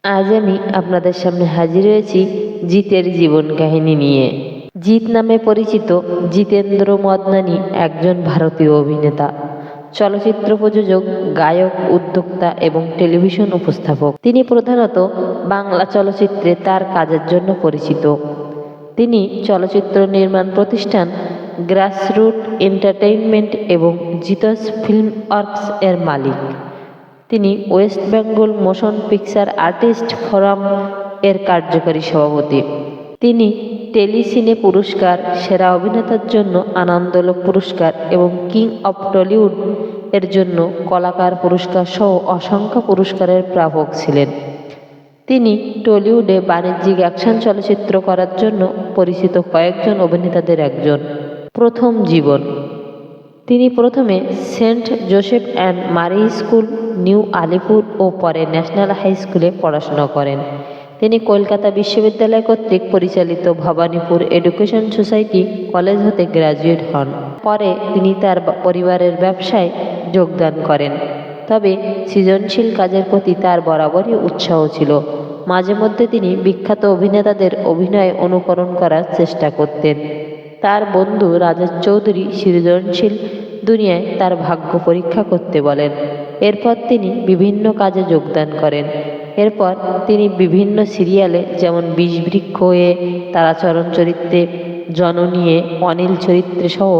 আজ আমি আপনাদের সামনে হাজির হয়েছি জিতের জীবন কাহিনী নিয়ে। জিত নামে পরিচিত জিতেন্দ্র মদনানি একজন ভারতীয় অভিনেতা, চলচ্চিত্র প্রযোজক, গায়ক, উদ্যোক্তা এবং টেলিভিশন উপস্থাপক। তিনি প্রধানত বাংলা চলচ্চিত্রে তার কাজের জন্য পরিচিত। তিনি চলচ্চিত্র নির্মাণ প্রতিষ্ঠান গ্রাসরুট এন্টারটেইনমেন্ট এবং জিতস ফিল্ম ওয়ার্কস এর মালিক। তিনি West Bengal motion picture artist forum এর কার্যকরী সভাপতি। তিনি টেলিসিনে পুরস্কার, সেরা অভিনেতার জন্য আনন্দলোক পুরস্কার এবং কিং অফ টলিউড এর জন্য কলাকার পুরস্কার সহ অসংখ্য পুরস্কারের প্রাপক ছিলেন। তিনি টলিউডে বাণিজ্যিক অ্যাকশন চলচ্চিত্র করার জন্য পরিচিত কয়েকজন অভিনেতাদের একজন। প্রথম জীবন। তিনি প্রথমে সেন্ট জোসেফ অ্যান্ড মারি স্কুল, নিউ আলিপুর ও পরে ন্যাশনাল হাই স্কুলে পড়াশোনা করেন। তিনি কলকাতা বিশ্ববিদ্যালয় কর্তৃক পরিচালিত ভবানীপুর এডুকেশন সোসাইটি কলেজ হতে গ্র্যাজুয়েট হন। পরে তিনি তার পরিবারের ব্যবসায় যোগদান করেন, তবে সৃজনশীল কাজের প্রতি তার বরাবরই উৎসাহ ছিল। মাঝে মধ্যে তিনি বিখ্যাত অভিনেতাদের অভিনয় অনুকরণ করার চেষ্টা করতেন। তার বন্ধু রাজেশ চৌধুরী সৃজনশীল দুনিয়ায় তার ভাগ্য পরীক্ষা করতে বলেন। এরপর তিনি বিভিন্ন কাজে যোগদান করেন। এরপর তিনি বিভিন্ন সিরিয়ালে যেমন বিষবৃক্ষ এ, তারাচরণ চরিত্রে, জননীয়ে, অনিল চরিত্রে সহ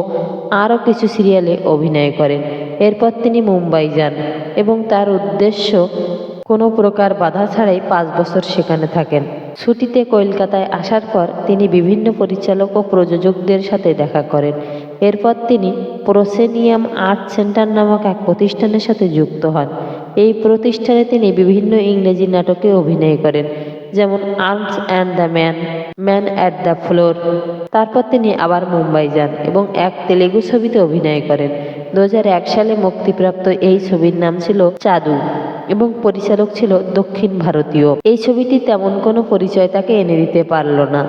আরও কিছু সিরিয়ালে অভিনয় করেন। এরপর তিনি মুম্বাই যান এবং তার উদ্দেশ্য কোনো প্রকার বাধা ছাড়াই 5 বছর সেখানে থাকেন। ছুটিতে কলকাতায় আসার পর তিনি বিভিন্ন পরিচালক ও প্রযোজকদের সাথে দেখা করেন। এরপর তিনি প্রোসেনিয়াম আর্ট সেন্টার নামক এক প্রতিষ্ঠানের সাথে যুক্ত হন। এই প্রতিষ্ঠানে তিনি বিভিন্ন ইংরেজি নাটকে অভিনয় করেন, যেমন arms and the man, man at the floor. তারপর তিনি আবার মুম্বাই যান এবং এক তেলেগু ছবিতে অভিনয় করেন। 2001 সালে মুক্তিপ্রাপ্ত এই ছবির নাম ছিল চাদু এবং পরিচালক ছিল দক্ষিণ ভারতীয়। এই ছবিটি তেমন কোনো পরিচয় তাকে এনে দিতে পারল না,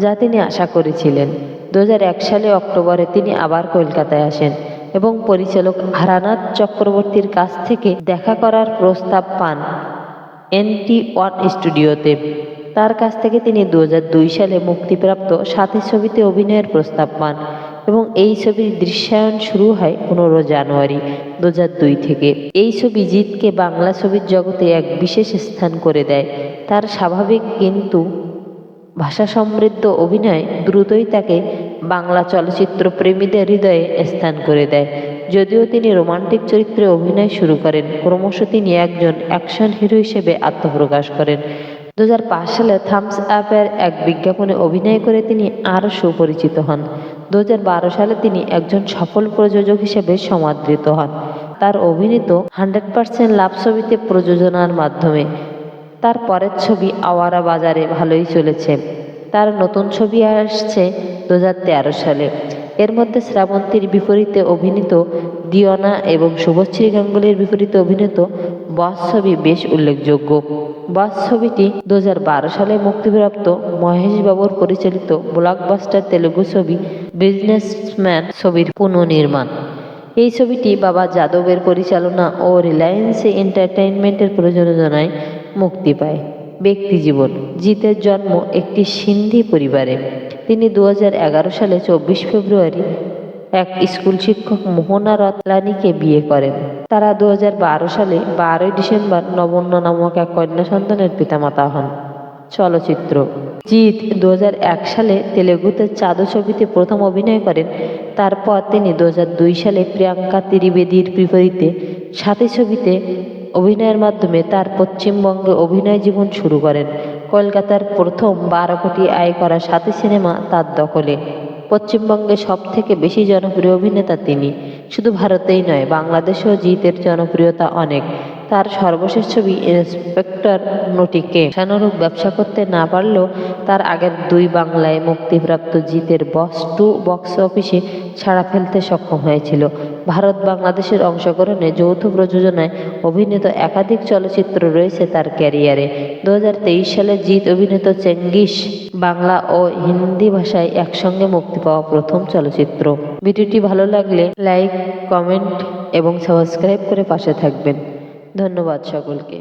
যা তিনি আশা করেছিলেন। 2001 সালে অক্টোবরে তিনি আবার কলকাতায় আসেন এবং পরিচালক হারানাথ চক্রবর্তীর কাছ থেকে দেখা করার প্রস্তাব পান NT1 স্টুডিওতে। তার কাছ থেকে তিনি 2002 সালে মুক্তিপ্রাপ্ত সাথী ছবিতে অভিনয়ের প্রস্তাব পান এবং এই ছবির দৃশ্যায়ন শুরু হয় 15 জানুয়ারি 2002 থেকে। এই ছবি জিতকে বাংলা ছবির জগতে এক বিশেষ স্থান করে দেয়। তার স্বাভাবিক কিন্তু ভাষা সমৃদ্ধ অভিনয় দ্রুতই তাকে বাংলা চলচ্চিত্র প্রেমীদের হৃদয়ে স্থান করে দেয়। যদিও তিনি রোমান্টিক চরিত্রে অভিনয় শুরু করেন, ক্রমশ তিনি একজন অ্যাকশন হিরো হিসেবে আত্মপ্রকাশ করেন। 2005 সালে থামস আপের এক বিজ্ঞাপনে অভিনয় করে তিনি আরও সুপরিচিত হন। 2012 সালে তিনি একজন সফল প্রযোজক হিসেবে সমাদৃত হন তার অভিনীত 100% লাভ ছবিতে প্রযোজনার মাধ্যমে। তার পরের ছবি আওয়ারা বাজারে ভালোই চলেছে। তার নতুন ছবি আসছে 2013 সালে। এর মধ্যে শ্রাবন্তীর বিপরীতে অভিনীত দিওয়ানা এবং শুভশ্রী গাঙ্গুলির বিপরীতে অভিনীত বস ছবি বেশ উল্লেখযোগ্য। বস ছবিটি 2012 সালে মুক্তিপ্রাপ্ত মহেশ বাবুর পরিচালিত ব্লকবাস্টার তেলুগু ছবি বিজনেসম্যান ছবির পুনর্নির্মাণ। এই ছবিটি বাবা যাদবের পরিচালনা ও রিলায়েন্স এন্টারটেইনমেন্টের প্রযোজনায় মুক্তি পায়। ব্যক্তিজীবন। জিতের জন্ম একটি সিন্ধি পরিবারে। তিনি 2011 সালে 24 ফেব্রুয়ারি এক স্কুল শিক্ষক মোহনা রতলানিকে বিয়ে করেন। তারা 2012 সালে 12 ডিসেম্বর নবন্য নামক এক কন্যা সন্তানের পিতামাতা হন। চলচ্চিত্র। জিৎ 2001 সালে তেলেগুতে চাদু ছবিতে প্রথম অভিনয় করেন। তারপর তিনি 2002 সালে প্রিয়াঙ্কা ত্রিবেদীর বিপরীতে সাথী ছবিতে অভিনয়ের মাধ্যমে তার পশ্চিমবঙ্গে অভিনয় জীবন শুরু করেন। কলকাতার প্রথম 12 কোটি আয় করা সাথী সিনেমা তার দখলে। পশ্চিমবঙ্গে সবথেকে বেশি জনপ্রিয় অভিনেতা তিনি। শুধু ভারতেই নয়, বাংলাদেশেও জিতের জনপ্রিয়তা অনেক। তার সর্বশেষ ছবি ইন্সপেক্টর নটিকে আশানুরূপ ব্যবসা করতে না পারলেও তার আগের 2 বাংলায় মুক্তিপ্রাপ্ত জিতের বস 2 বক্স অফিসে ছাড়া ফেলতে সক্ষম হয়েছিল। ভারত বাংলাদেশের অংশগ্রহণে যৌথ প্রযোজনায় অভিনীত একাধিক চলচ্চিত্র রয়েছে তার ক্যারিয়ারে। 2023 সালে জিৎ অভিনীত চেঙ্গিস বাংলা ও হিন্দি ভাষায় একসঙ্গে মুক্তি পাওয়া প্রথম চলচ্চিত্র। ভিডিওটি ভালো লাগলে লাইক, কমেন্ট এবং সাবস্ক্রাইব করে পাশে থাকবেন। ধন্যবাদ সকলকে।